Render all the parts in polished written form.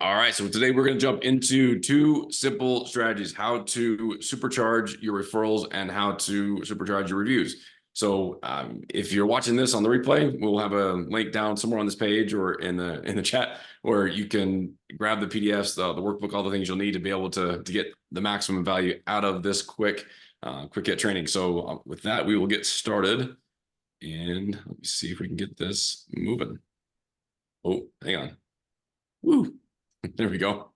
All right, so today we're going to jump into two simple strategies: how to supercharge your referrals and how to supercharge your reviews. So, if you're watching this on the replay, we'll have a link down somewhere on this page or in the chat where you can grab the PDFs, the workbook, all the things you'll need to be able to get the maximum value out of this quick hit training. So, with that, we will get started. And let me see if we can get this moving. Oh, hang on. Woo. There we go.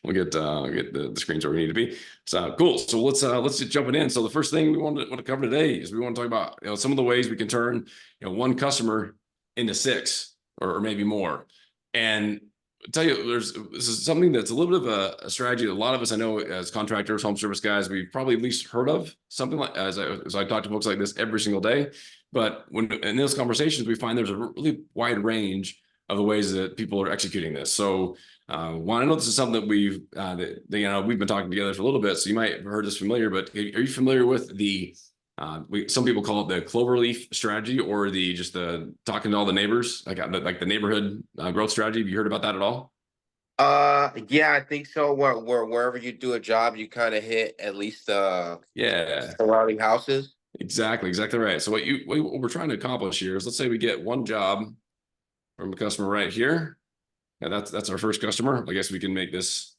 We'll get the screens where we need to be. So cool. So let's just jump in. So the first thing we want to cover today is we want to talk about some of the ways we can turn one customer into six or maybe more. And I'll tell you, this is something that's a little bit of a strategy that a lot of us I know as contractors, home service guys, we've probably at least heard of something like as I talk to folks like this every single day. But when in those conversations, we find there's a really wide range of the ways that people are executing this. So well, I know this is something that we've been talking together for a little bit, so you might have heard this familiar. But are you familiar with the some people call it the cloverleaf strategy, or the talking to all the neighbors, like the neighborhood growth strategy? Have you heard about that at all? Yeah, I think so. Wherever you do a job, you kind of hit at least Yeah, surrounding houses. exactly right. So what we're trying to accomplish here is, let's say we get one job from a customer right here. Yeah, that's our first customer. I guess we can make this.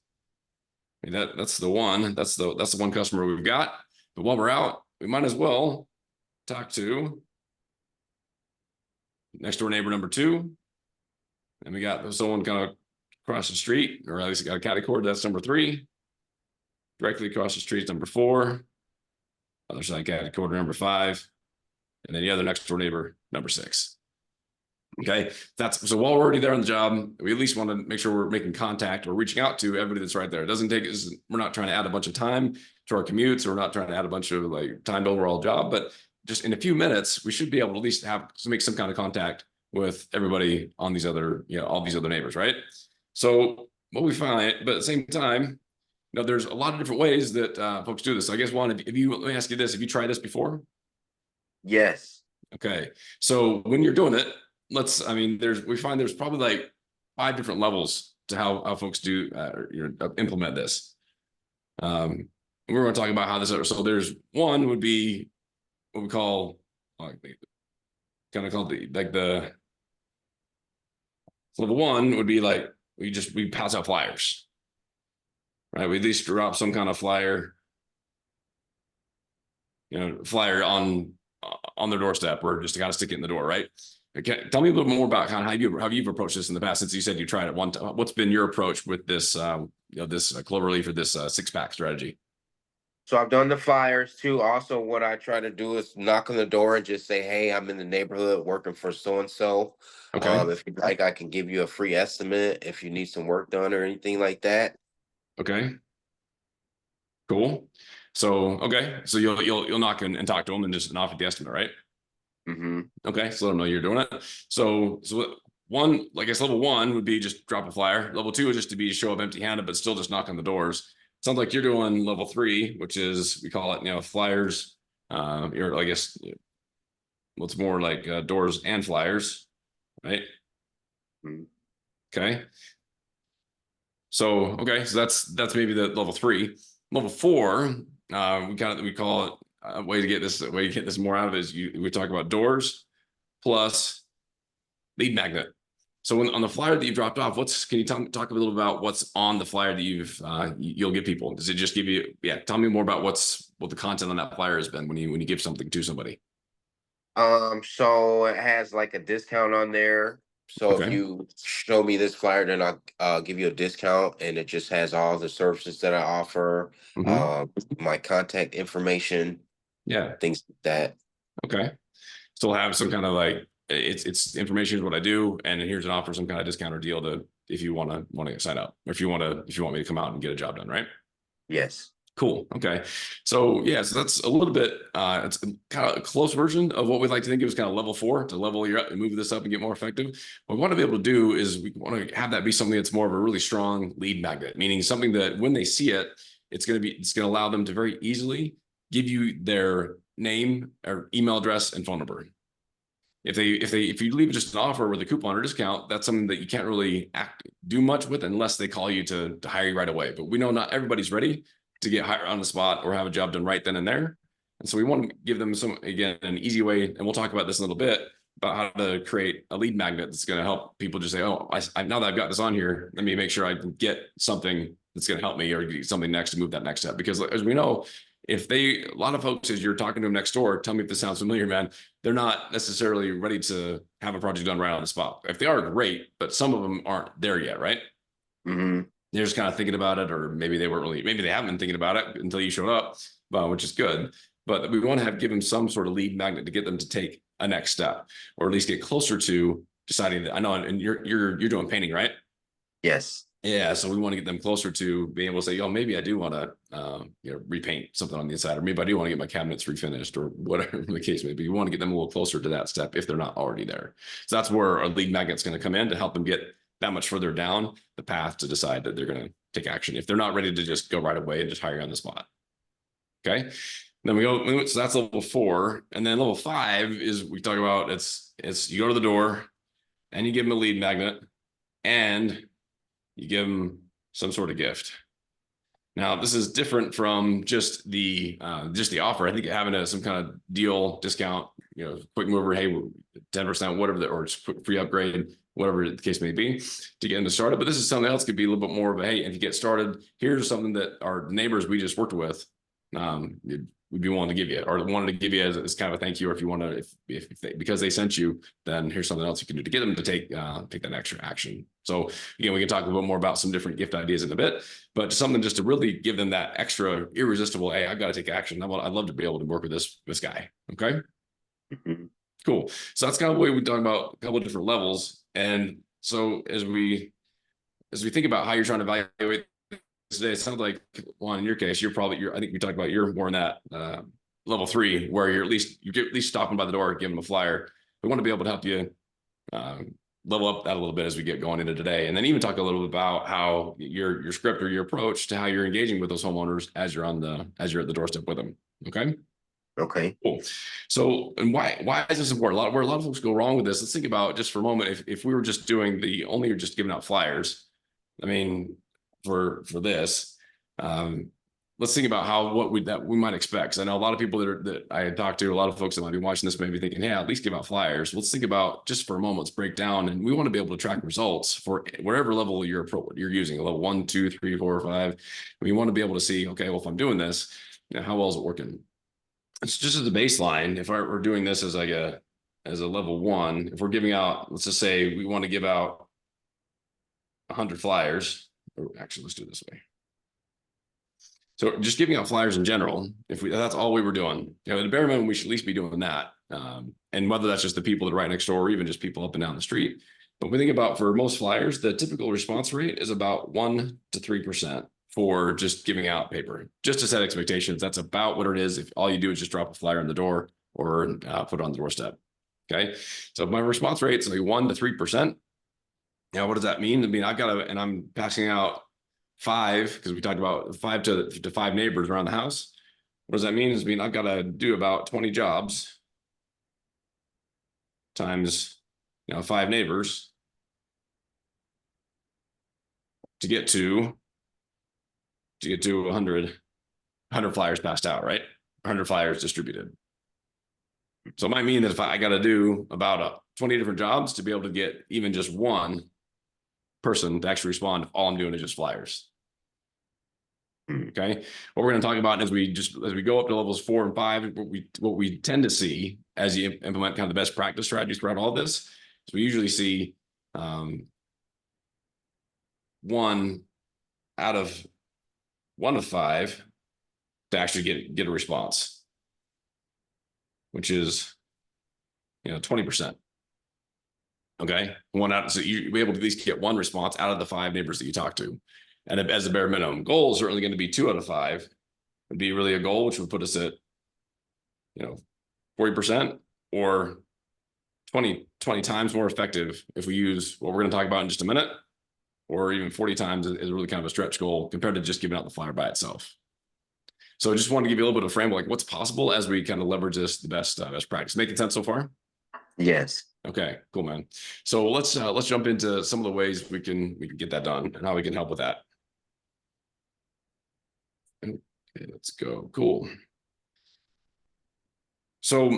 I mean, that's the one. That's the one customer we've got. But while we're out, we might as well talk to next door neighbor number two. And we got someone kind of across the street, or at least got a catty cord. That's number three. Directly across the street is number four. Other side catty cord number five, and then the other next door neighbor number six. Okay, so while we're already there on the job, we at least want to make sure we're making contact or reaching out to everybody that's right there. It doesn't take us, we're not trying to add a bunch of time to our commutes, or we're not trying to add a bunch of time to overall job, but just in a few minutes, we should be able to at least make some kind of contact with everybody on these other, all these other neighbors, right? So what we find, but at the same time, there's a lot of different ways that folks do this. So I guess let me ask you this: have you tried this before? Yes. Okay, so when you're doing it, we find there's probably like 5 different levels to how folks do implement this. We're going to talk about how this. So there's one would be what we call kind of called the level one would be like we pass out flyers, right? We at least drop some kind of flyer on their doorstep, or just to kind of stick it in the door, right? Okay, tell me a little more about how you've approached this in the past, since you said you tried it one time. What's been your approach with this this cloverleaf or this 6-pack strategy? So I've done the flyers too. Also, what I try to do is knock on the door and just say, "Hey, I'm in the neighborhood working for so and so. Okay. If you'd like, I can give you a free estimate if you need some work done or anything like that." Okay. Cool. So so you'll knock and talk to them and just offer the estimate, right? Mm-hmm. Okay, so let them know you're doing it. So one, I guess level one would be just drop a flyer. Level two is just to be show up empty-handed, but still just knock on the doors. Sounds like you're doing level three, which is, we call it flyers. I guess what's more like doors and flyers, right? Mm-hmm. Okay. So that's maybe the level three. Level four, we call it a way to get this more out of it is we talk about doors plus lead magnet. So on the flyer that you dropped off, can you talk a little about what's on the flyer that you'll give people? Does it just give you, tell me more about what the content on that flyer has been when you give something to somebody. So it has like a discount on there. So if Okay. you show me this flyer, then I'll give you a discount, and it just has all the services that I offer, my contact information, things like that. Okay. Still have some kind of it's information is what I do, and here's an offer, some kind of discount or deal to if you want to sign up, or if you want me to come out and get a job done, right? Yes. Cool. Okay. So so that's a little bit it's kind of a close version of what we'd like to think of as kind of level 4, to level you up and move this up and get more effective. What we want to be able to do is we want to have that be something that's more of a really strong lead magnet, meaning something that when they see it, it's going to allow them to very easily give you their name or email address and phone number. if you leave just an offer with a coupon or discount, that's something that you can't really do much with unless they call you to hire you right away. But we know not everybody's ready to get hired on the spot or have a job done right then and there. And so we want to give them an easy way, and we'll talk about this in a little bit, about how to create a lead magnet that's going to help people just say, oh, now that I've got this on here, let me make sure I can get something that's going to help me or get something next to move that next step. Because as we know, a lot of folks, as you're talking to them next door, tell me if this sounds familiar, man, they're not necessarily ready to have a project done right on the spot. If they are, great, but some of them aren't there yet, right? Mm-hmm. They're just kind of thinking about it, or maybe they haven't been thinking about it until you showed up, which is good. But we want to give them some sort of lead magnet to get them to take a next step, or at least get closer to deciding that. I know, and you're doing painting, right? Yes. Yeah, so we want to get them closer to being able to say, oh, maybe I do want to repaint something on the inside, or maybe I do want to get my cabinets refinished, or whatever the case may be. You want to get them a little closer to that step if they're not already there. So that's where our lead magnet's going to come in to help them get that much further down the path to decide that they're going to take action if they're not ready to just go right away and just hire you on the spot. Okay. Then we go, so that's level 4. And then level 5 is, we talk about, it's you go to the door and you give them a lead magnet and you give them some sort of gift. Now, this is different from just the offer. I think having some kind of deal, discount, quick mover, hey, 10%, whatever, or just quick free upgrade, whatever the case may be, to get them started. But this is something else, could be a little bit more of a, hey, if you get started, here's something that our neighbors we just worked with, we'd be willing to give you, or wanted to give you as kind of a thank you, or if you want to, because they sent you, then here's something else you can do to get them to take that extra action. So again, we can talk a little bit more about some different gift ideas in a bit, but something just to really give them that extra irresistible, hey, I've got to take action. I'd love to be able to work with this guy. Okay. Mm-hmm. Cool. So that's kind of the way we talk about a couple of different levels. And so as we think about how you're trying to evaluate today, it sounds like, Juan, in your case, I think we talked about, you're more in that level 3, where you're at least stopping by the door, giving them a flyer. We want to be able to help you level up that a little bit as we get going into today, and then even talk a little bit about how your script or your approach to how you're engaging with those homeowners as you're at the doorstep with them. Okay. Okay. Cool. So, and why is this important? Where a lot of folks go wrong with this. Let's think about, just for a moment, if we were just doing you're just giving out flyers. I mean, for this, let's think about what we might expect. So I know a lot of people that I had talked to, a lot of folks that might be watching this may be thinking, hey, at least give out flyers. Let's think about, just for a moment, let's break down, and we want to be able to track results for whatever level you're using, a level 1, 2, 3, 4, 5. We want to be able to see, okay, well, if I'm doing this, how well is it working? It's just as a baseline. If we're doing this as a level 1, if we're giving out, let's just say we want to give out 100 flyers. Actually, let's do it this way. So just giving out flyers in general, that's all we were doing, at the bare minimum, we should at least be doing that. And whether that's just the people that are right next door, or even just people up and down the street. But we think about, for most flyers, the typical response rate is about 1 to 3% for just giving out paper. Just to set expectations, that's about what it is if all you do is just drop a flyer on the door or put it on the doorstep. Okay, so my response rate is like 1 to 3%. Now, what does that mean? I mean, and I'm passing out 5, because we talked about 5 to 5 neighbors around the house. What does that mean? I've got to do about 20 jobs times 5 neighbors to get to 100 flyers passed out, right? 100 flyers distributed. So it might mean that if I got to do about 20 different jobs to be able to get even just one person to actually respond if all I'm doing is just flyers. Okay. What we're going to talk about as we go up to levels 4 and 5, what we tend to see as you implement kind of the best practice strategies throughout all this, is we usually see 1 out of 5 to actually get a response, which is 20%. Okay, so you'll be able to at least get 1 response out of the 5 neighbors that you talk to. And as a bare minimum goal, is certainly going to be 2 out of 5 would be really a goal, which would put us at 40%, or 20 times more effective if we use what we're going to talk about in just a minute, or even 40 times is really kind of a stretch goal compared to just giving out the flyer by itself. So I just want to give you a little bit of frame, like what's possible as we kind of leverage this, the best practice. Making sense so far? Yes. Okay, cool, man. So let's jump into some of the ways we can get that done and how we can help with that. Okay, let's go. Cool. So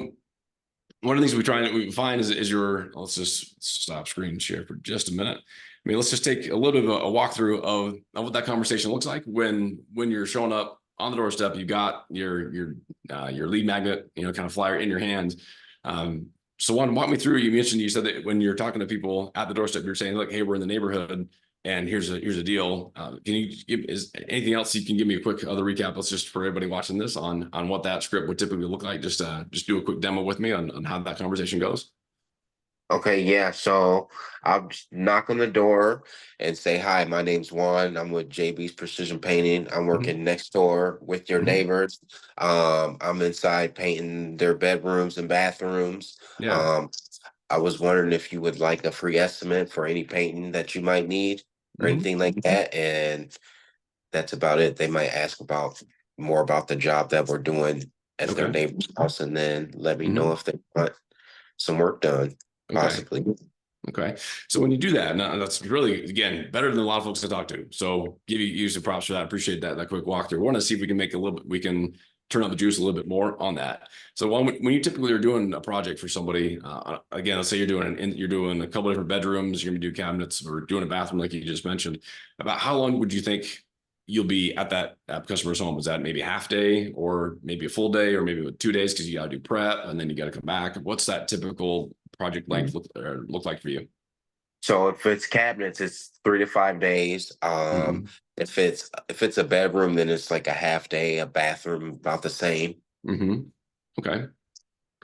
one of the things we find is your, let's just stop screen share for just a minute. I mean, let's just take a little bit of a walkthrough of what that conversation looks like when you're showing up on the doorstep. You got your lead magnet, kind of flyer in your hand. So walk me through. You said that when you're talking to people at the doorstep, you're saying, look, hey, we're in the neighborhood, and here's a deal. Can you is anything else you can give me a quick other recap? Let's just, for everybody watching this, on what that script would typically look like. Just do a quick demo with me on how that conversation goes. Okay, yeah. So I'll just knock on the door and say, hi, my name's Juan. I'm with JB's Precision Painting. I'm working next door with your neighbors. I'm inside painting their bedrooms and bathrooms. Yeah. I was wondering if you would like a free estimate for any painting that you might need or anything like that. And that's about it. They might ask about more about the job that we're doing at their neighbor's house, and then let me know if they want some work done, possibly. Okay. So when you do that, now that's really, again, better than a lot of folks I talk to. So you some props for that. Appreciate that quick walkthrough. I want to see if we can make a little bit, we can turn up the juice a little bit more on that. So when you typically are doing a project for somebody, again, let's say you're doing a couple of different bedrooms, you're gonna do cabinets or doing a bathroom like you just mentioned. About how long would you think you'll be at that customer's home? Was that maybe a half day, or maybe a full day, or maybe 2 days because you got to do prep and then you got to come back? What's that typical project length look like for you? So if it's cabinets, it's 3 to 5 days. If it's a bedroom, then it's like a half day. A bathroom, about the same. Okay,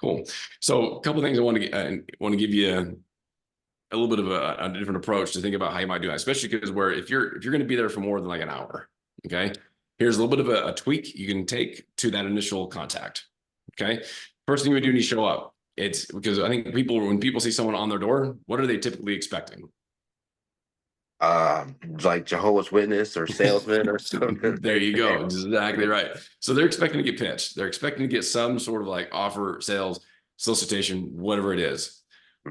cool. So a couple of things I want to give you a little bit of a different approach to think about how you might do that, especially because if you're going to be there for more than like an hour, okay, here's a little bit of a tweak you can take to that initial contact. Okay, first thing you would do when you show up, it's because I think when people see someone on their door, what are they typically expecting? Like Jehovah's Witness or salesman or something. There you go. Exactly right. So they're expecting to get pitched. They're expecting to get some sort of like offer, sales, solicitation, whatever it is.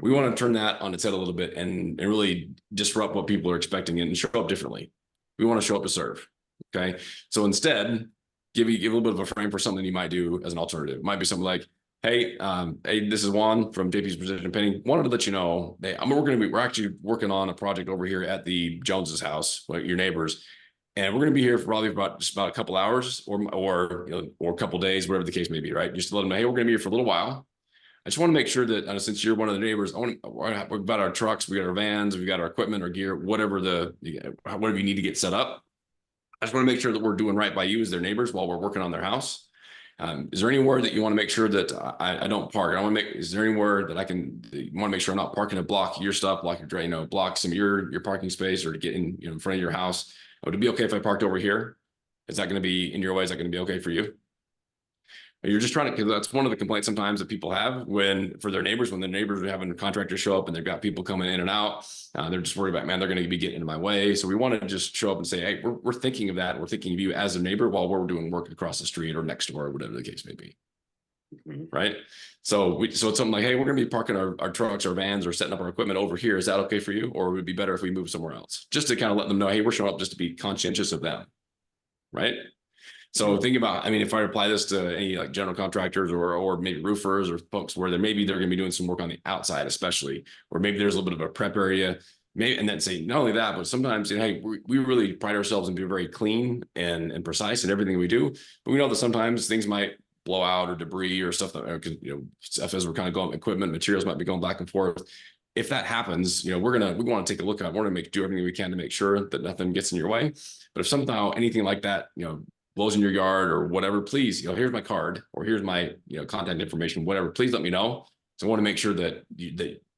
We want to turn that on its head a little bit and really disrupt what people are expecting and show up differently. We want to show up to serve. Okay. So instead, give a little bit of a frame for something you might do as an alternative. It might be something like, hey, this is Juan from JP's Precision Painting. Wanted to let you know, hey, we're actually working on a project over here at the Joneses house, your neighbors, and we're going to be here for probably just about a couple hours or a couple days, whatever the case may be, right? Just to let them know, hey, we're going to be here for a little while. I just want to make sure that since you're one of the neighbors, we've got our trucks, we got our vans, we got our equipment, our gear, whatever you need to get set up. I just want to make sure that we're doing right by you as their neighbors while we're working on their house. Is there anywhere that you want to make sure that I don't park? Is there anywhere that you want to make sure I'm not parking to block your stuff, block your drain, block some of your parking space, or to get in front of your house? Would it be okay if I parked over here? Is that going to be in your way? Is that going to be okay for you? You're just trying to, because that's one of the complaints sometimes that people have for their neighbors, when the neighbors are having contractors show up and they've got people coming in and out. They're just worried about, man, they're going to be getting in my way. So we want to just show up and say, hey, we're thinking of that. We're thinking of you as a neighbor while we're doing work across the street or next door or whatever the case may be. Right. So it's something like, hey, we're going to be parking our trucks, our vans, or setting up our equipment over here. Is that okay for you? Or would it be better if we move somewhere else? Just to kind of let them know, hey, we're showing up just to be conscientious of them. Right. So think about, if I apply this to any like general contractors or maybe roofers or folks where they're going to be doing some work on the outside, especially, or maybe there's a little bit of a prep area, maybe, and then say not only that, but sometimes, hey, we really pride ourselves in being very clean and precise in everything we do. But we know that sometimes things might blow out or debris or stuff stuff as we're kind of going, equipment, materials might be going back and forth. If that happens, we want to take a look at it. We're going to do everything we can to make sure that nothing gets in your way. But if somehow anything like that, blows in your yard or whatever, please, here's my card or here's my, contact information, whatever, please let me know. So I want to make sure that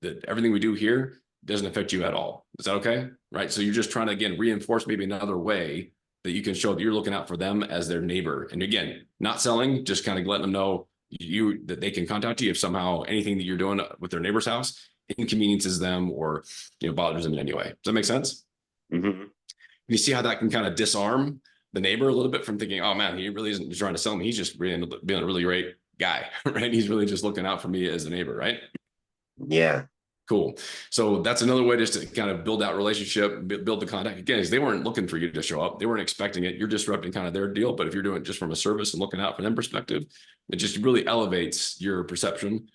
that everything we do here doesn't affect you at all. Is that okay? Right. So you're just trying to, again, reinforce maybe another way that you can show that you're looking out for them as their neighbor. And again, not selling, just kind of letting them know that they can contact you if somehow anything that you're doing with their neighbor's house inconveniences them or, bothers them in any way. Does that make sense? You see how that can kind of disarm the neighbor a little bit from thinking, oh man, he really isn't trying to sell me. He's just being a really great guy, right? He's really just looking out for me as a neighbor, right? Yeah. Cool. So that's another way just to kind of build that relationship, build the contact. Again, is they weren't looking for you to show up. They weren't expecting it. You're disrupting kind of their deal. But if you're doing it just from a service and looking out for them perspective, it just really elevates your perception,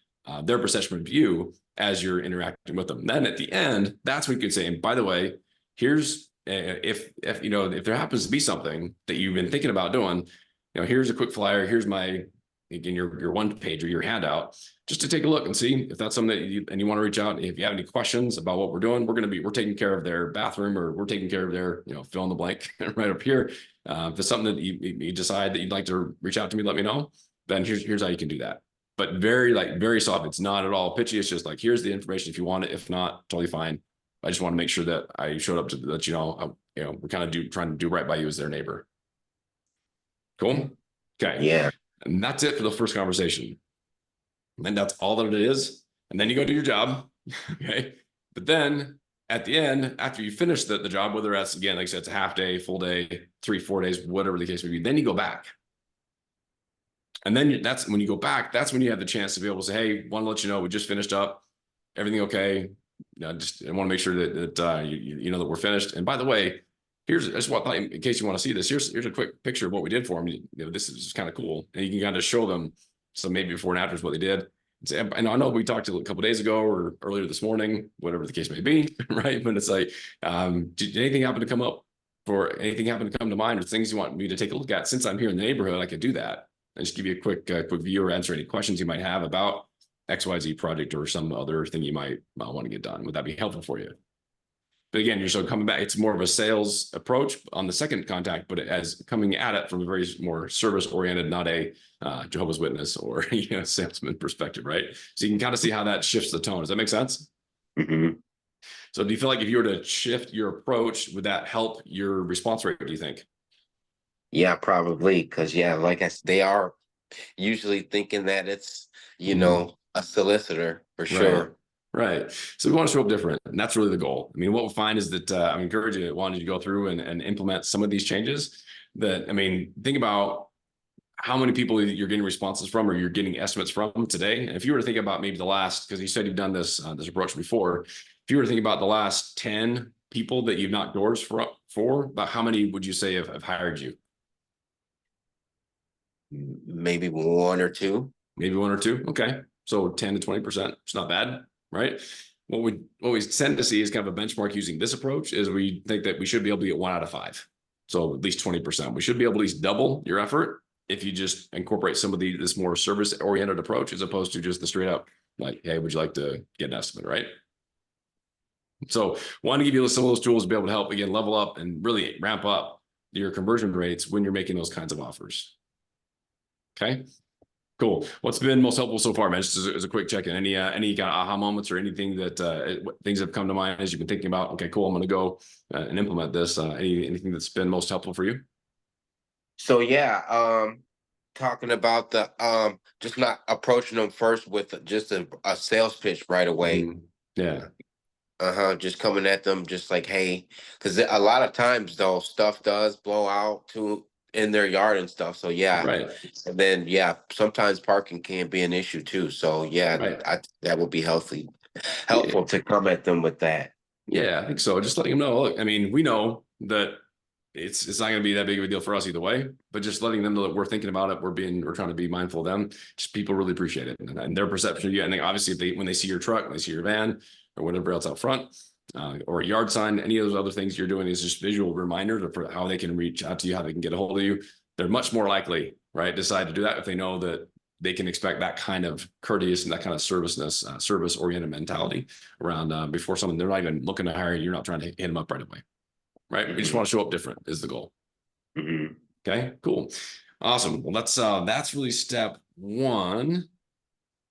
their perception of you as you're interacting with them. Then at the end, that's when you can say, and by the way, here's if you know if there happens to be something that you've been thinking about doing, here's a quick flyer. Here's my again your one page or your handout just to take a look and see if that's something that you want to reach out. If you have any questions about what we're doing, we're taking care of their bathroom or we're taking care of their, fill in the blank right up here. If it's something that you decide that you'd like to reach out to me, let me know. Then here's how you can do that. But very soft. It's not at all pitchy. It's just like, here's the information if you want it. If not, totally fine. I just want to make sure that I showed up to let you know, we're kind of trying to do right by you as their neighbor. Cool. Okay. Yeah. And that's it for the first conversation. And that's all that it is. And then you go do your job. Okay. But then at the end, after you finish the job, whether that's again, like I said, it's a half day, full day, 3-4 days, whatever the case may be, then you go back. And then that's when you go back, that's when you have the chance to be able to say, hey, want to let you know, we just finished up. Everything okay? I want to make sure that you know that we're finished. And by the way, here's just what in case you want to see this. Here's a quick picture of what we did for them. This is kind of cool, and you can kind of show them some maybe before and after is what they did. And I know we talked a couple days ago or earlier this morning, whatever the case may be, right? But it's like, did anything happen to come up for anything happen to come to mind or things you want me to take a look at? Since I'm here in the neighborhood, I could do that and just give you a quick view or answer any questions you might have about XYZ project or some other thing you might want to get done. Would that be helpful for you? But again, you're so coming back, it's more of a sales approach on the second contact, but as coming at it from a very more service oriented, not a Jehovah's Witness or salesman perspective, right? So you can kind of see how that shifts the tone. Does that make sense? Mm-hmm. So do you feel like if you were to shift your approach, would that help your response rate, do you think? Yeah, probably. Because, yeah, like I said, they are usually thinking that it's, a solicitor for Right. sure. Right. So we want to show up different. And that's really the goal. I mean, what we'll find is that I'm encouraging you, wanting you to go through and implement some of these changes that, I mean, think about how many people you're getting responses from or you're getting estimates from today. And if you were to think about maybe the last, because you said you've done this approach before, if you were to think about the last 10 people that you've knocked doors for about how many would you say have hired you? Maybe one or two. Maybe one or two. Okay. So 10 to 20%. It's not bad, right? What we tend to see is kind of a benchmark using this approach is we think that we should be able to get 1 out of 5. So at least 20%. We should be able to at least double your effort if you just incorporate some of this more service oriented approach as opposed to just the straight up like, hey, would you like to get an estimate, right? So want to give you some of those tools to be able to help again level up and really ramp up your conversion rates when you're making those kinds of offers. Okay. Cool. What's been most helpful so far, man? Just as a quick check-in. Any kind of aha moments or anything that things have come to mind as you've been thinking about? Okay, cool. I'm going to go and implement this. Anything that's been most helpful for you? So yeah, talking about the just not approaching them first with just a sales pitch right away. Yeah. Just coming at them just like, hey, because a lot of times though stuff does blow out to in their yard and stuff. So yeah, Right. and then yeah, sometimes parking can be an issue too. So yeah, Right. that would be Yeah. helpful to come at them with that. Yeah, I think so. Just letting them know. Look, I mean, we know that it's not going to be that big of a deal for us either way, but just letting them know that we're thinking about it, we're trying to be mindful of them. Just people really appreciate it and their perception of you. And obviously, when they see your truck, when they see your van or whatever else out front, or a yard sign, any of those other things you're doing is just visual reminders for how they can reach out to you, how they can get a hold of you. They're much more likely, right, decide to do that if they know that they can expect that kind of courteous and that kind of service oriented mentality around before someone they're not even looking to hire you. You're not trying to hit them up right away. Right. We just want to show up different is the goal. Mm-hmm. Okay, cool. Awesome. Well, that's really step one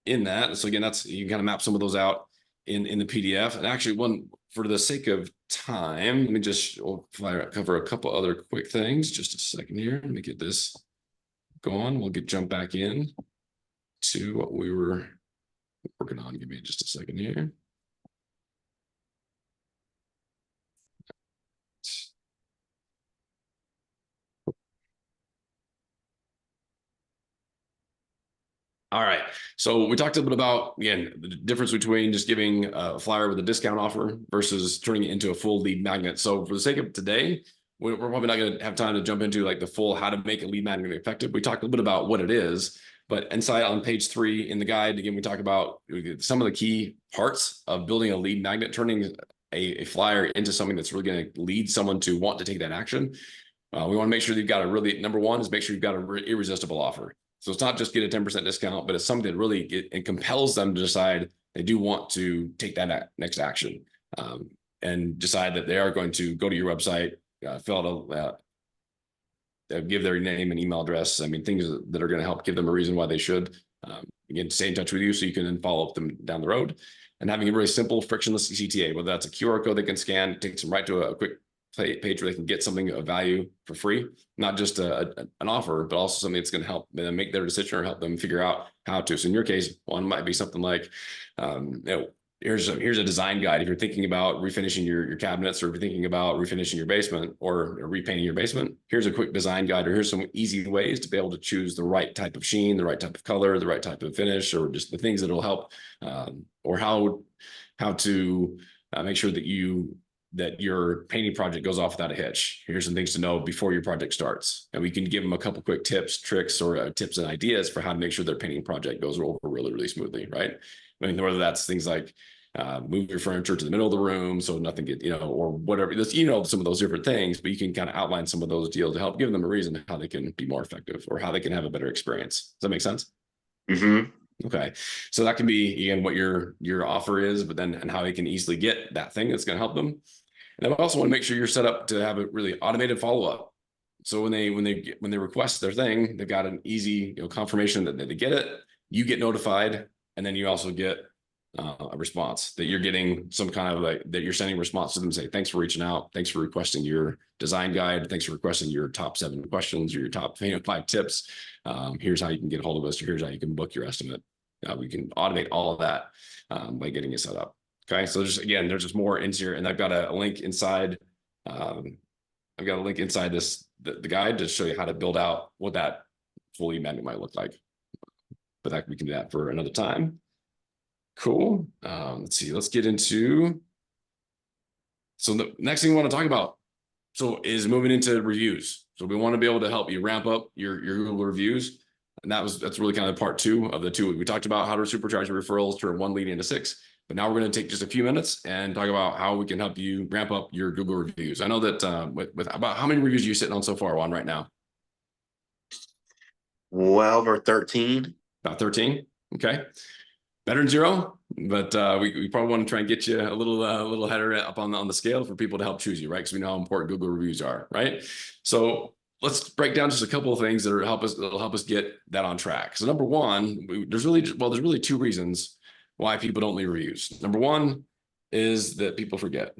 in that. So again, that's you can kind of map some of those out in the PDF. And actually, one for the sake of time, let me just cover a couple other quick things. Just a second here. Let me get this going. We'll jump back in to what we were working on. Give me just a second here. All right. So we talked a bit about, again, the difference between just giving a flyer with a discount offer versus turning it into a full lead magnet. So for the sake of today, we're probably not going to have time to jump into like the full how to make a lead magnet effective. We talked a little bit about what it is, but inside on page 3 in the guide, again, we talk about some of the key parts of building a lead magnet, turning a flyer into something that's really going to lead someone to want to take that action. We want to make sure that you've got a really, number one is make sure you've got an irresistible offer. So it's not just get a 10% discount, but it's something that really it compels them to decide they do want to take that next action, and decide that they are going to go to your website, fill out give their name and email address. I mean, things that are going to help give them a reason why they should. Again, stay in touch with you so you can then follow up them down the road. And having a really simple, frictionless CTA, whether that's a QR code they can scan, takes them right to a quick page where they can get something of value for free, not just an offer, but also something that's going to help them make their decision or help them figure out how to. So in your case, one might be something like, here's a design guide. If you're thinking about refinishing your cabinets, or if you're thinking about refinishing your basement or repainting your basement, here's a quick design guide, or here's some easy ways to be able to choose the right type of sheen, the right type of color, the right type of finish, or just the things that will help, or how to make sure that your painting project goes off without a hitch. Here's some things to know before your project starts. And we can give them a couple quick tips, tricks, or tips and ideas for how to make sure their painting project goes over really, really smoothly, right? I mean, whether that's things like move your furniture to the middle of the room so nothing get, or whatever, some of those different things, but you can kind of outline some of those deals to help give them a reason how they can be more effective or how they can have a better experience. Does that make sense? Mm-hmm. Okay. So that can be, again, what your offer is, but then, and how they can easily get that thing that's going to help them. And I also want to make sure you're set up to have a really automated follow-up. So when they request their thing, they've got an easy confirmation that they get it. You get notified, and then you also get a response that you're getting some kind of that you're sending a response to them, say thanks for reaching out, thanks for requesting your design guide, thanks for requesting your top 7 questions or your top 5 tips. Here's how you can get a hold of us, or here's how you can book your estimate. We can automate all of that by getting it set up. Okay, so just again, there's just more into here, and I've got a link inside. I've got a link inside the guide to show you how to build out what that fully magnet might look like. But that we can do that for another time. Cool. Let's see. Let's get into. So the next thing we want to talk about is moving into reviews. So we want to be able to help you ramp up your Google reviews. And that's really kind of part 2 of the 2. We talked about how to supercharge your referrals, turn 1 lead into 6. But now we're going to take just a few minutes and talk about how we can help you ramp up your Google reviews. I know that with about how many reviews are you sitting on so far, Juan, right now? 12 or 13. About 13. Okay. Better than 0, but we probably want to try and get you a little header up on the scale for people to help choose you, right? Because we know how important Google reviews are, right? So let's break down just a couple of things that'll help us get that on track. So number one, there's really 2 reasons why people don't leave reviews. Number one is that people forget.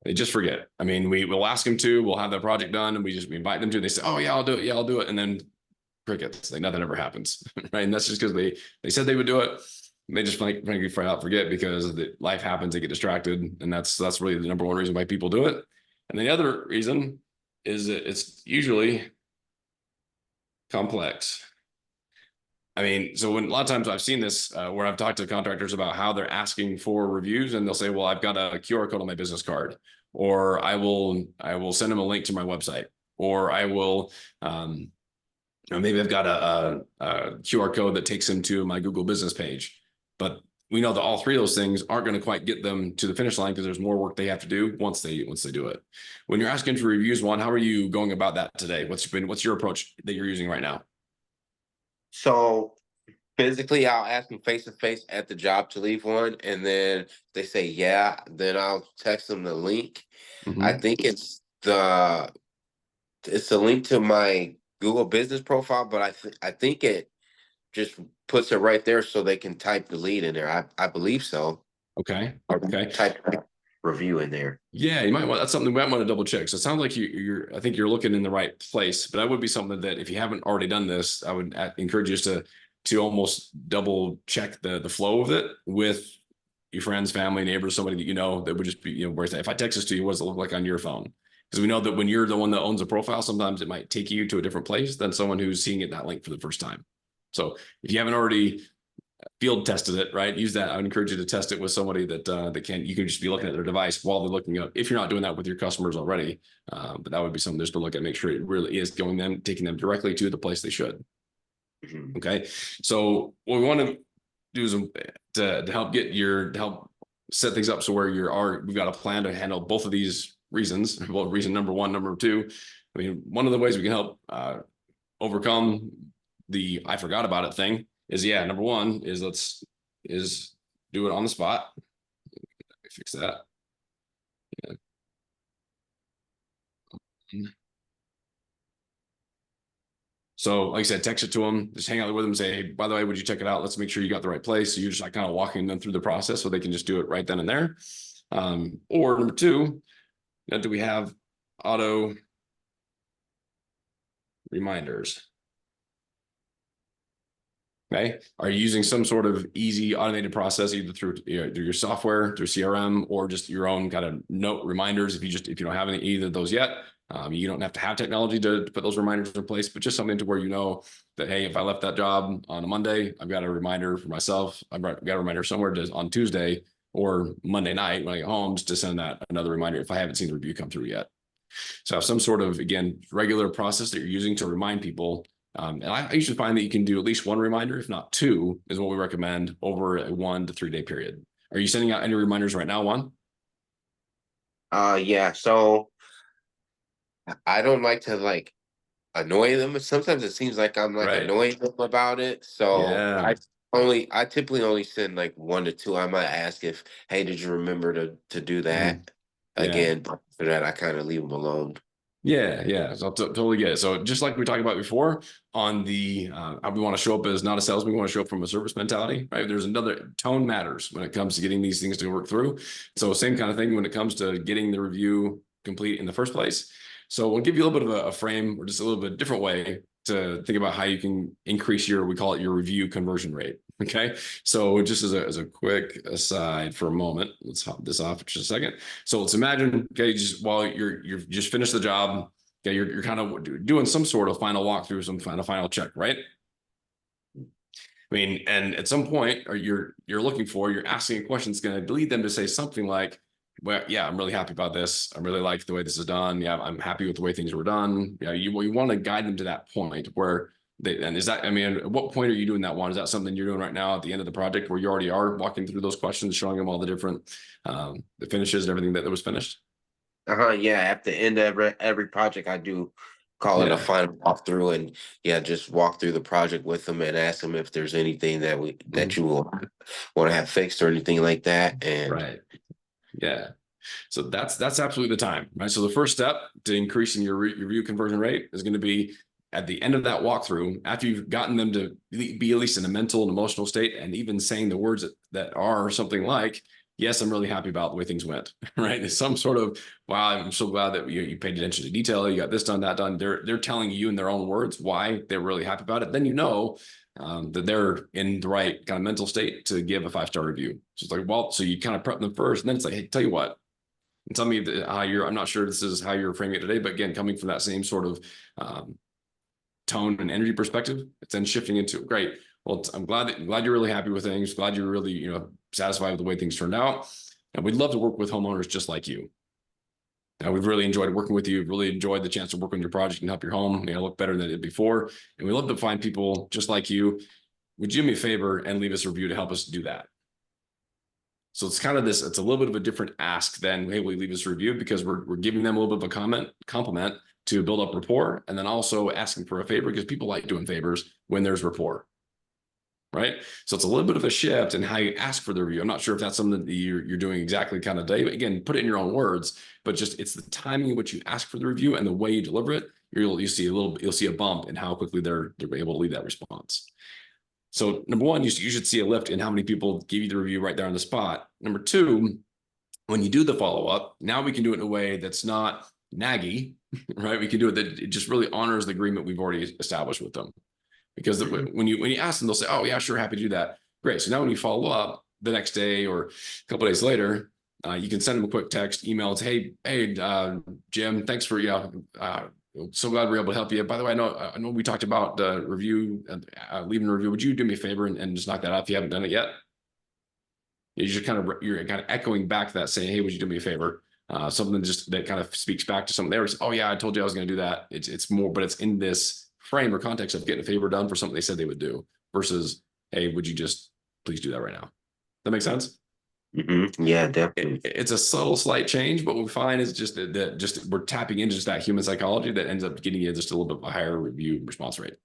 They just forget. I mean, we'll ask them to, we'll have that project done, and we invite them to, they say, oh yeah, I'll do it. Yeah, I'll do it. And then crickets, like nothing ever happens, right? And that's just because they said they would do it. They just frankly forget because life happens, they get distracted. And that's really the number one reason why people do it. And the other reason is that it's usually complex. I mean, so when a lot of times I've seen this where I've talked to contractors about how they're asking for reviews, and they'll say, well, I've got a QR code on my business card, or I will send them a link to my website, or I will, maybe I've got a QR code that takes them to my Google business page. But we know that all 3 of those things aren't going to quite get them to the finish line because there's more work they have to do once they do it. When you're asking for reviews, Juan, how are you going about that today? What's your approach that you're using right now? So physically, I'll ask them face to face at the job to leave one, and then they say yeah. Then I'll text them the link. Mm-hmm. I think it's the link to my Google business profile, but I think it just puts it right there so they can type the lead in there. I believe so. Okay. Or Okay. type review in there. Yeah, you might want, that's something we might want to double check. So it sounds like I think you're looking in the right place, but that would be something that if you haven't already done this, I would encourage you to almost double check the flow of it with your friends, family, neighbors, somebody that that would just be, where if I text this to you, what does it look like on your phone? Because we know that when you're the one that owns a profile, sometimes it might take you to a different place than someone who's seeing it that link for the first time. So if you haven't already field tested it, right, use that. I would encourage you to test it with somebody that you can just be looking at their device while they're looking up. If you're not doing that with your customers already, but that would be something just to look at, make sure it really is taking them directly to the place they should. Okay, so what we want to do is to help set things up so where we've got a plan to handle both of these reasons. Well, reason number one, number two. I mean, one of the ways we can help overcome the I forgot about it thing is, number one is is do it on the spot. Let me fix that. Yeah. So like I said, text it to them, just hang out with them, say, hey, by the way, would you check it out? Let's make sure you got the right place. So you're just like kind of walking them through the process so they can just do it right then and there. Or number two, do we have auto reminders? Okay. Are you using some sort of easy automated process, either through your software, through CRM, or just your own kind of note reminders? If you don't have either of those yet, you don't have to have technology to put those reminders in place, but just something to where you know that, hey, if I left that job on a Monday, I've got a reminder for myself. I've got a reminder somewhere on Tuesday or Monday night when I get home, just to send that another reminder if I haven't seen the review come through yet. So have some sort of, again, regular process that you're using to remind people. And I usually find that you can do at least one reminder, if not two, is what we recommend over a 1 to 3 day period. Are you sending out any reminders right now, Juan? Yeah. So I don't like to annoy them. Sometimes it seems like I'm Right. annoying them about it. So Yeah. I typically only send 1 to 2. I might ask if, hey, did you remember to do Mhm. that Yeah. again? But after that, I kind of leave them alone. Yeah. So totally get it. So just like we talked about before on the how we want to show up as not a salesman, we want to show up from a service mentality, right? There's another tone matters when it comes to getting these things to work through. So same kind of thing when it comes to getting the review complete in the first place. So we'll give you a little bit of a frame, or just a little bit different way to think about how you can increase we call it your review conversion rate. Okay. So just as a quick aside for a moment, let's hop this off for just a second. So let's imagine, okay, just while you've just finished the job, okay, you're kind of doing some sort of final walkthrough, some final check, right? I mean, and at some point, or you're asking a question that's going to lead them to say something like, well, yeah, I'm really happy about this. I really like the way this is done. Yeah, I'm happy with the way things were done. Yeah, you want to guide them to that point where and is that, I mean, at what point are you doing that one? Is that something you're doing right now at the end of the project where you already are walking through those questions, showing them all the different, the finishes and everything that was finished? Yeah. At the end of every project, I do call it a Yeah. final walkthrough, and just walk through the project with them and ask them if there's anything that Mhm. you will want to have fixed or anything like that. And Right. Yeah. So that's absolutely the time, right? So the first step to increasing your review conversion rate is going to be at the end of that walkthrough, after you've gotten them to be at least in a mental and emotional state, and even saying the words that are something like, yes, I'm really happy about the way things went, right? It's some sort of, wow, I'm so glad that you paid attention to detail. You got this done, that done. They're telling you in their own words why they're really happy about it. Then you know that they're in the right kind of mental state to give a 5-star review. So it's like, well, so you kind of prep them first, and then it's like, hey, tell you what, and tell me how I'm not sure this is how you're framing it today, but again, coming from that same sort of tone and energy perspective, it's then shifting into, great. Well, I'm glad you're really happy with things. Glad you're really, satisfied with the way things turned out. And we'd love to work with homeowners just like you. Now, we've really enjoyed working with you. We've really enjoyed the chance to work on your project and help your home, look better than it did before. And we love to find people just like you. Would you do me a favor and leave us a review to help us do that? So it's kind of it's a little bit of a different ask than, hey, will you leave us a review? Because we're giving them a little bit of a compliment to build up rapport, and then also asking for a favor because people like doing favors when there's rapport, right? So it's a little bit of a shift in how you ask for the review. I'm not sure if that's something that you're doing exactly kind of day, but again, put it in your own words, but just it's the timing in which you ask for the review and the way you deliver it. You'll see a bump in how quickly they're able to leave that response. So number one, you should see a lift in how many people give you the review right there on the spot. Number two, when you do the follow-up, now we can do it in a way that's not naggy, right? We can do it that it just really honors the agreement we've already established with them. Because when you ask them, they'll say, oh yeah, sure, happy to do that. Great. So now when you follow up the next day or a couple of days later, You can send them a quick text, email. It's, hey, Jim, thanks for, so glad we're able to help you. By the way, I know we talked about review, leaving a review. Would you do me a favor and just knock that out if you haven't done it yet? You're kind of echoing back that, saying, hey, would you do me a favor? Something just that kind of speaks back to something there. Oh yeah, I told you I was going to do that. It's more, but it's in this frame or context of getting a favor done for something they said they would do versus, hey, would you just please do that right now? That makes sense? Yeah, definitely. It's a subtle, slight change, but what we find is just that just we're tapping into just that human psychology that ends up getting you just a little bit of a higher review response rate.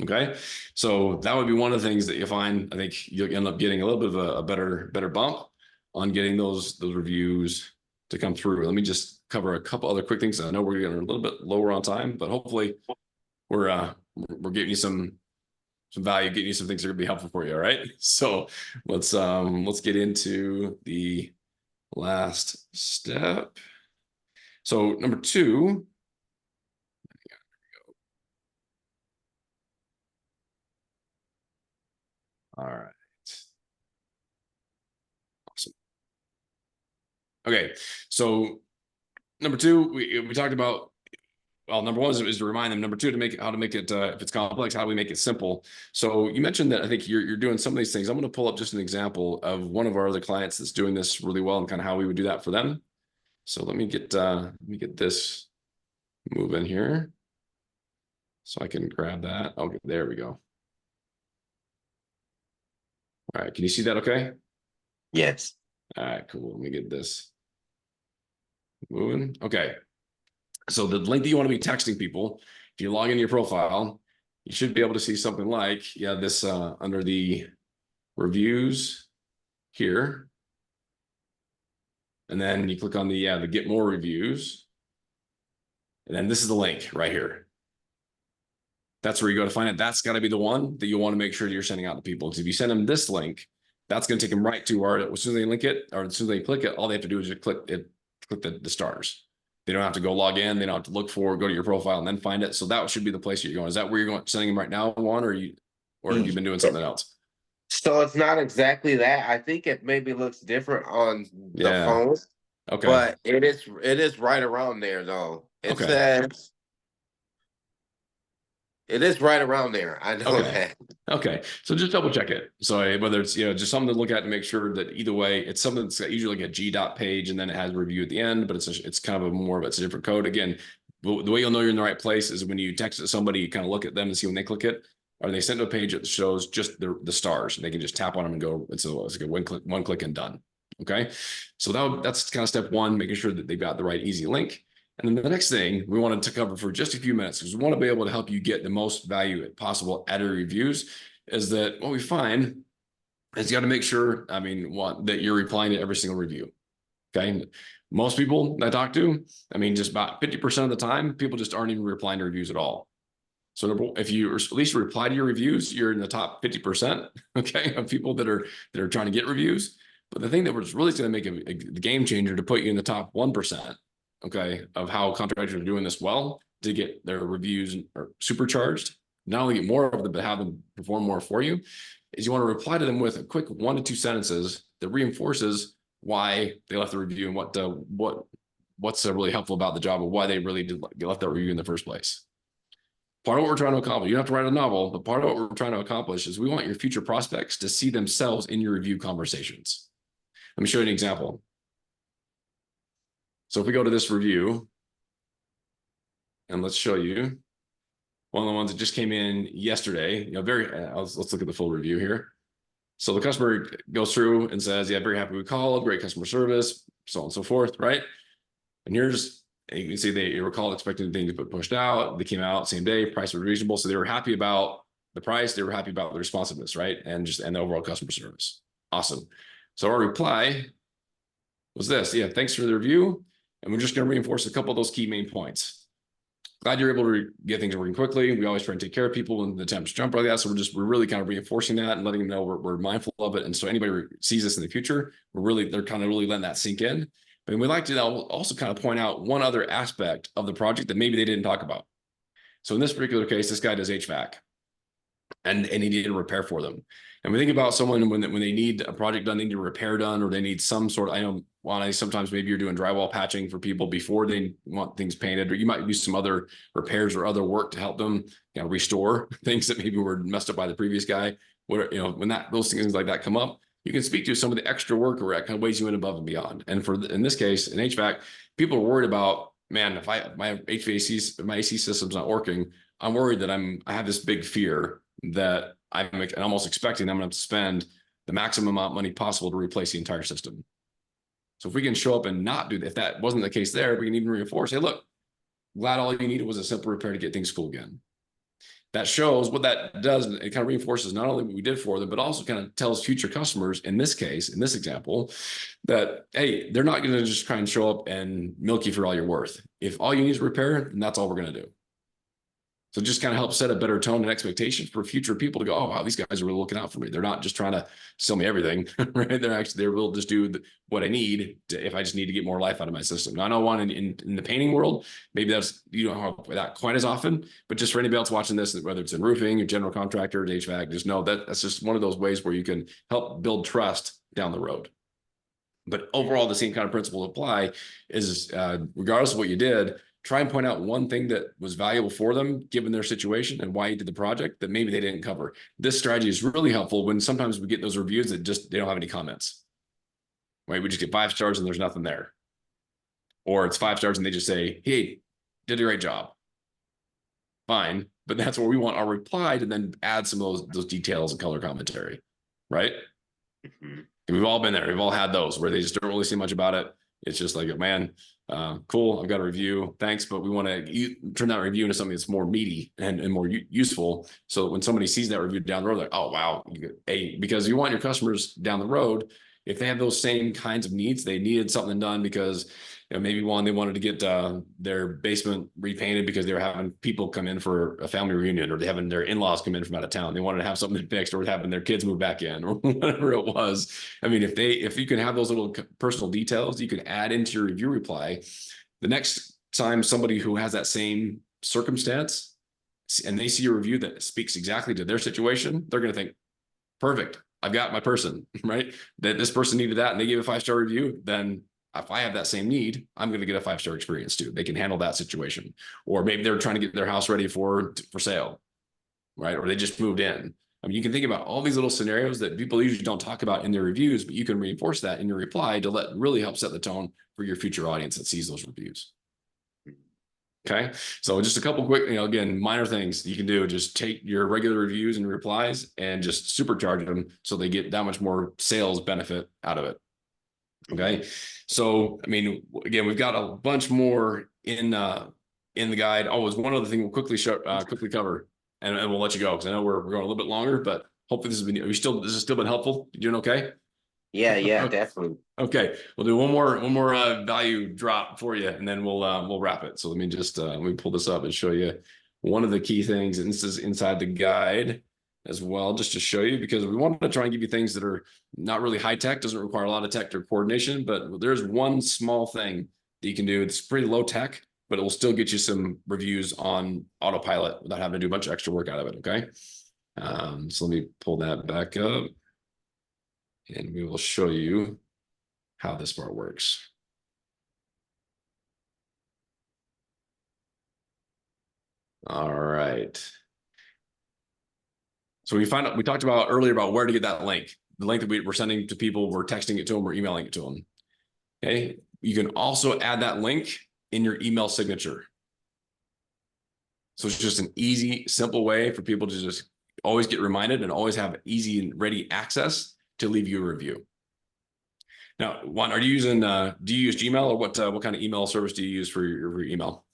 Okay, so that would be one of the things that you find. I think you'll end up getting a little bit of a better bump on getting those reviews to come through. Let me just cover a couple other quick things. I know we're getting a little bit lower on time, but hopefully we're getting you some value, getting you some things that are gonna be helpful for you. All right. So let's get into the last step. So number 2. All right. Awesome. Okay. So number 2, we talked about, well, number 1 is to remind them. Number 2, to make it, how to make it, if it's complex, how do we make it simple? So you mentioned that I think you're doing some of these things. I'm going to pull up just an example of one of our other clients that's doing this really well and kind of how we would do that for them. So let me get this moving here so I can grab that. Okay, there we go. All right, can you see that okay? Yes. All right, cool. Let me get this moving. Okay. So the link that you want to be texting people, if you log into your profile, you should be able to see something like, this under the reviews here. And then you click on the get more reviews. And then this is the link right here. That's where you go to find it. That's got to be the one that you want to make sure that you're sending out to people. Because if you send them this link, that's going to take them right to where, as soon as they link it, or as soon as they click it, all they have to do is just click the stars. They don't have to go log in. They don't have to look for, go to your profile and then find it. So that should be the place you're going. Is that where you're going, sending them right now, Juan, or have you been doing something else? So it's not exactly that. I think it maybe looks different on the phone. Okay. But it is right around there though. It says it is right around there. I know that. Okay. So just double check it. So whether it's, just something to look at to make sure that either way, it's something that's usually like a G.dot page and then it has a review at the end, but it's kind of it's a different code. Again, the way you'll know you're in the right place is when you text it to somebody, you kind of look at them and see when they click it, or they send to a page that shows just the stars, and they can just tap on them and go, it's like a one click and done. Okay. So that's kind of step 1, making sure that they've got the right easy link. And then the next thing we wanted to cover for just a few minutes, because we want to be able to help you get the most value possible out of your reviews, is that what we find is you got to make sure, that you're replying to every single review. Okay. Most people I talk to, just about 50% of the time, people just aren't even replying to reviews at all. So if you at least reply to your reviews, you're in the top 50%, okay, of people that are trying to get reviews. But the thing that was really going to make a game changer to put you in the top 1%, okay, of how contractors are doing this well to get their reviews or supercharged, not only get more of them, but have them perform more for you, is you want to reply to them with a quick 1 to 2 sentences that reinforces why they left the review and what's really helpful about the job and why they really left that review in the first place. Part of what we're trying to accomplish, you don't have to write a novel, but part of what we're trying to accomplish is we want your future prospects to see themselves in your review conversations. Let me show you an example. So if we go to this review, and let's show you one of the ones that just came in yesterday, let's look at the full review here. So the customer goes through and says, very happy we called, great customer service, so on and so forth, right? And you can see they recalled expecting the thing to get pushed out. They came out same day, price was reasonable. So they were happy about the price. They were happy about the responsiveness, right? And the overall customer service. Awesome. So our reply was this. Thanks for the review. And we're just going to reinforce a couple of those key main points. Glad you're able to get things working quickly. We always try and take care of people when the temps jump like that. So we're really kind of reinforcing that and letting them know we're mindful of it. And so anybody who sees this in the future, they're kind of really letting that sink in. And we'd like to also kind of point out one other aspect of the project that maybe they didn't talk about. So in this particular case, this guy does HVAC. and they need a repair for them. And we think about someone when they need a project done, they need a repair done, or they need some sort of, I know, Juan, sometimes maybe you're doing drywall patching for people before they want things painted, or you might do some other repairs or other work to help them, restore things that maybe were messed up by the previous guy. When those things like that come up, you can speak to some of the extra work or that kind of weighs you in above and beyond. And in this case, in HVAC, people are worried about, man, if my my AC system's not working, I'm worried that I have this big fear that I'm almost expecting I'm going to spend the maximum amount of money possible to replace the entire system. So if we can show up and not do that, if that wasn't the case there, we can even reinforce, hey, look, glad all you needed was a simple repair to get things cool again. That shows what that does. It kind of reinforces not only what we did for them, but also kind of tells future customers, in this case, in this example, that, hey, they're not going to just try and show up and milk you for all you're worth. If all you need is repair, then that's all we're going to do. So just kind of help set a better tone and expectation for future people to go, oh, wow, these guys are really looking out for me. They're not just trying to sell me everything, right? They will just do what I need if I just need to get more life out of my system. Now, I know one in the painting world, maybe you don't have that quite as often, but just for anybody else watching this, whether it's in roofing or general contractor, HVAC, just know that that's just one of those ways where you can help build trust down the road. But overall, the same kind of principle apply is regardless of what you did, try and point out one thing that was valuable for them, given their situation and why you did the project that maybe they didn't cover. This strategy is really helpful when sometimes we get those reviews that they don't have any comments, right? We just get 5 stars and there's nothing there. Or it's 5 stars and they just say, hey, did a great job. Fine. But that's where we want our reply to then add some of those details and color commentary, right? Mm-hmm. We've all been there. We've all had those where they just don't really see much about it. It's just like, man, cool, I've got a review, thanks, but we want to turn that review into something that's more meaty and more useful, so that when somebody sees that review down the road, like, oh wow, because you want your customers down the road, if they have those same kinds of needs, they needed something done because maybe they wanted to get their basement repainted because they were having people come in for a family reunion, or they having their in-laws come in from out of town. They wanted to have something fixed, or having their kids move back in, or whatever it was. I mean, if you can have those little personal details, you can add into your review reply. The next time somebody who has that same circumstance and they see a review that speaks exactly to their situation, they're going to think, perfect, I've got my person, right? That this person needed that and they gave a 5-star review, then if I have that same need, I'm going to get a 5-star experience too. They can handle that situation. Or maybe they're trying to get their house ready for sale, right? Or they just moved in. I mean, you can think about all these little scenarios that people usually don't talk about in their reviews, but you can reinforce that in your reply to really help set the tone for your future audience that sees those reviews. Okay, so just a couple quick, again, minor things you can do. Just take your regular reviews and replies and just supercharge them so they get that much more sales benefit out of it. Okay, so I mean, again, we've got a bunch more in the guide. Oh, there's one other thing we'll quickly cover, and we'll let you go because I know we're going a little bit longer, but hopefully this has still been helpful. You doing okay? Yeah, okay. Definitely. Okay, we'll do one more value drop for you, and then we'll wrap it. So let me pull this up and show you one of the key things, and this is inside the guide as well, just to show you, because we want to try and give you things that are not really high tech, doesn't require a lot of tech or coordination, but there's one small thing that you can do. It's pretty low tech, but it will still get you some reviews on autopilot without having to do a bunch of extra work out of it. Okay, so let me pull that back up, and we will show you how this part works. All right. So we talked about earlier about where to get that link. The link that we're sending to people, we're texting it to them, we're emailing it to them. Okay. You can also add that link in your email signature. So it's just an easy, simple way for people to just always get reminded and always have easy and ready access to leave you a review. Now, Juan, are you using, do you use Gmail, or what kind of email service do you use for your email?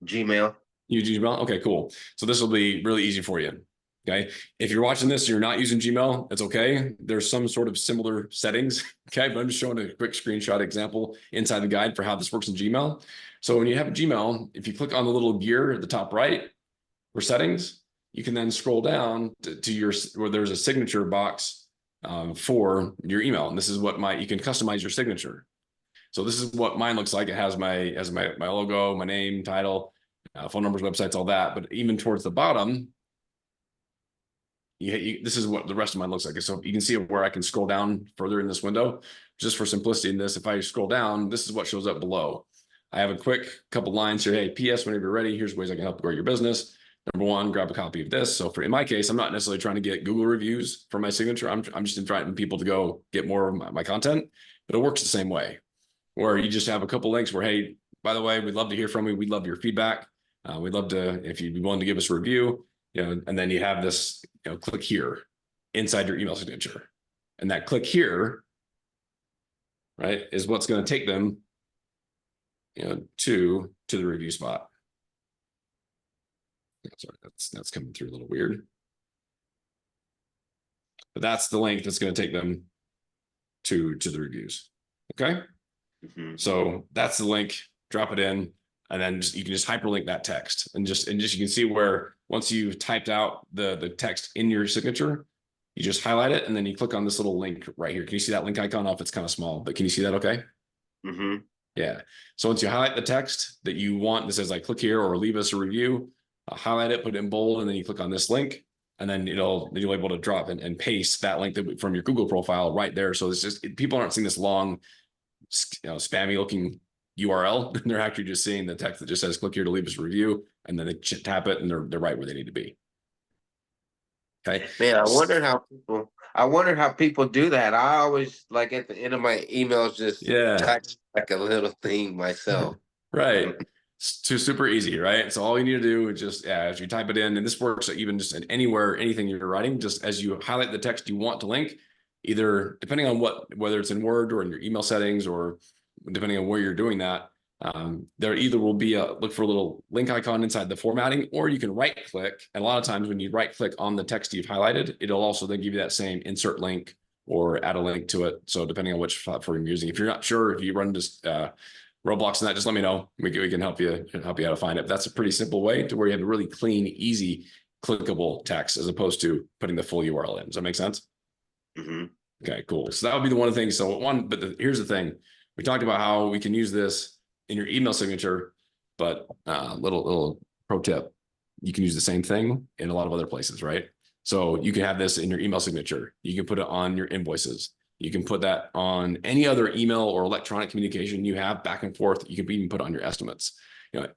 Gmail. You use Gmail? Okay, cool. So this will be really easy for you. Okay. If you're watching this, and you're not using Gmail, it's okay. There's some sort of similar settings. Okay. But I'm just showing a quick screenshot example inside the guide for how this works in Gmail. So when you have a Gmail, if you click on the little gear at the top right for settings, you can then scroll down to where there's a signature box for your email. And this is what you can customize your signature. So this is what mine looks like. It has my logo, my name, title, phone numbers, websites, all that. But even towards the bottom, this is what the rest of mine looks like. So you can see where I can scroll down further in this window. Just for simplicity in this, if I scroll down, this is what shows up below. I have a quick couple lines here. Hey, PS, whenever you're ready, here's ways I can help grow your business. Number one, grab a copy of this. So in my case, I'm not necessarily trying to get Google reviews for my signature. I'm just inviting people to go get more of my content, but it works the same way, where you just have a couple links where, hey, by the way, we'd love to hear from you. We'd love your feedback. We'd love to, if you'd be willing to give us a review, and then you have this, click here inside your email signature. And that click here, right, is what's going to take them, to the review spot. Sorry, that's coming through a little weird. But that's the link that's going to take them to the reviews. Okay. So that's the link. Drop it in, and then you can just hyperlink that text, and just you can see where once you've typed out the text in your signature, you just highlight it, and then you click on this little link right here. Can you see that link icon? Off, it's kind of small, but can you see that? Okay. Yeah. So once you highlight the text that you want, that says like click here or leave us a review, highlight it, put it in bold, and then you click on this link, and then you'll be able to drop and paste that link from your Google profile right there. So it's just, people aren't seeing this long, spammy looking URL. They're actually just seeing the text that just says click here to leave us a review, and then they tap it, and they're right where they need to be. Okay. Man, I wonder how people do that. I always, like, at the end of my emails, just type like a little thing myself. Right. It's super easy, right? So all you need to do is just, as you type it in, and this works even just anywhere, anything you're writing, just as you highlight the text you want to link, either depending on whether it's in Word or in your email settings, or depending on where you're doing that, there either will be look for a little link icon inside the formatting, or you can right click. And a lot of times when you right click on the text you've highlighted, it'll also then give you that same insert link or add a link to it. So depending on which platform you're using, if you're not sure, if you run just roadblocks in that, just let me know. We can help you how to find it. That's a pretty simple way to where you have a really clean, easy, clickable text, as opposed to putting the full URL in. Does that make sense? Okay, cool. So that would be the one thing. So here's the thing. We talked about how we can use this in your email signature, but little pro tip, you can use the same thing in a lot of other places, right? So you can have this in your email signature. You can put it on your invoices. You can put that on any other email or electronic communication you have back and forth. You can even put on your estimates.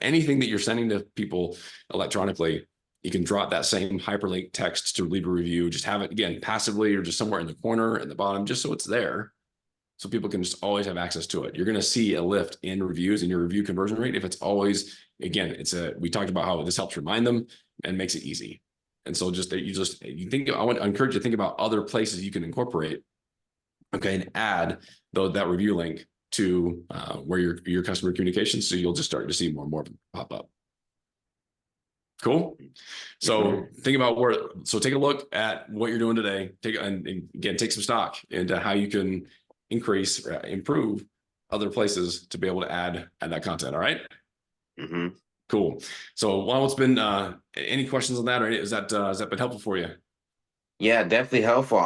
Anything that you're sending to people electronically, you can drop that same hyperlink text to leave a review. Just have it, again, passively or just somewhere in the corner in the bottom, just so it's there, so people can just always have access to it. You're going to see a lift in reviews and your review conversion rate if it's always, again, we talked about how this helps remind them and makes it easy. And so I want to encourage you to think about other places you can incorporate, okay, and add that review link to where your customer communications, so you'll just start to see more and more of them pop up. Cool. So think about take a look at what you're doing today. Take some stock into how you can increase, improve other places to be able to add that content. All right. Cool. So what's been any questions on that, or has that been helpful for you? Yeah, definitely helpful.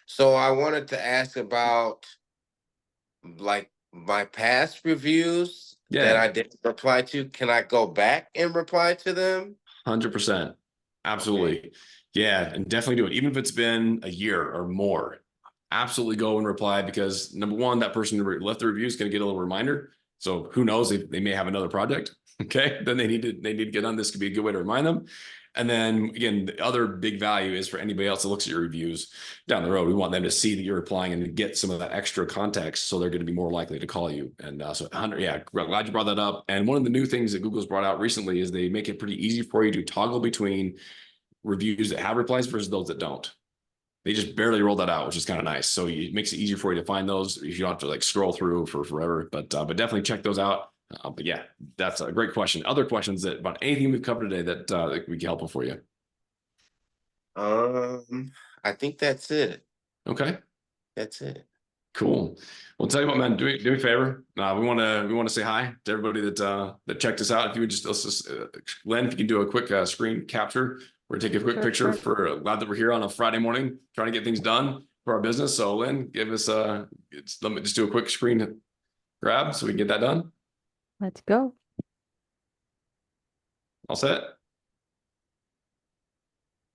So I wanted to ask about, like, my past reviews that I didn't reply to. Can I go back and reply to them? 100%. Absolutely. Okay. Yeah, and definitely do it. Even if it's been a year or more, absolutely go and reply, because number one, that person who left the review is going to get a little reminder. So who knows, they may have another project. Okay. Then they need to get on this. Could be a good way to remind them. And then again, the other big value is for anybody else that looks at your reviews down the road. We want them to see that you're replying and to get some of that extra context, so they're going to be more likely to call you. And so 100, yeah, glad you brought that up. And one of the new things that Google's brought out recently is they make it pretty easy for you to toggle between reviews that have replies versus those that don't. They just barely rolled that out, which is kind of nice. So it makes it easier for you to find those if you don't have to like scroll through for forever. But definitely check those out. But yeah, that's a great question. Other questions about anything we've covered today that we can help for you? I think that's it. Okay, that's it. Cool. Well, tell you what, man, do me a favor. We want to say hi to everybody that checked us out. If you would just, Len, if you can do a quick screen capture, we're gonna take a quick picture. For glad that we're here on a Friday morning trying to get things done for our business. So Len, give us let me just do a quick screen grab so we can get that done. Let's go. All set?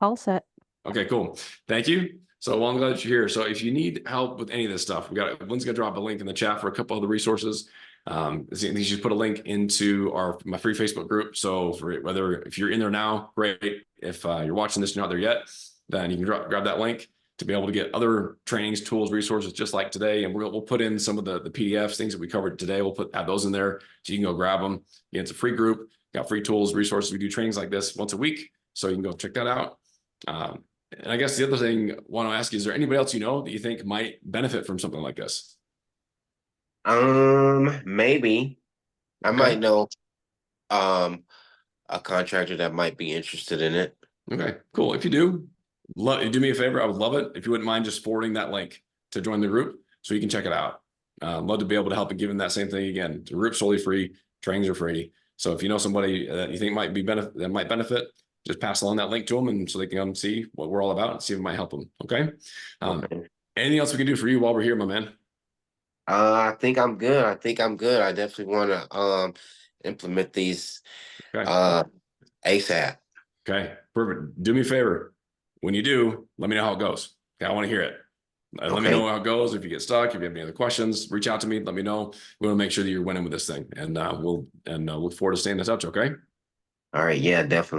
All set. Okay, cool. Thank you. So well, I'm glad that you're here. So if you need help with any of this stuff, Lynn's gonna drop a link in the chat for a couple of the resources. You should put a link into my free Facebook group. So if you're in there now, great. If you're watching this, you're not there yet, then you can grab that link to be able to get other trainings, tools, resources just like today. And we'll put in some of the PDFs, things that we covered today. Add those in there so you can go grab them. Again, it's a free group, got free tools, resources. We do trainings like this once a week. So you can go check that out. And I guess the other thing I want to ask you, is there anybody else you know that you think might benefit from something like this? Maybe I Okay. might know a contractor that might be interested in it. Okay, cool. If you do, do me a favor. I would love it if you wouldn't mind just forwarding that link to join the group so you can check it out. Love to be able to help and give them that same thing again. The group's totally free, trainings are free. So if you know somebody that you think might benefit, just pass along that link to them and so they can come see what we're all about and see if it might help them. Okay. Okay. Anything else we can do for you while we're here, my man? I think I'm good. I definitely want to implement these Okay. ASAP. Okay. Perfect. Do me a favor. When you do, let me know how it goes. Okay. I want to hear it. Let me Okay. know how it goes. If you get stuck, if you have any other questions, reach out to me. Let me know. We want to make sure that you're winning with this thing, and we'll look forward to staying in touch. Okay. All right. Yeah, definitely.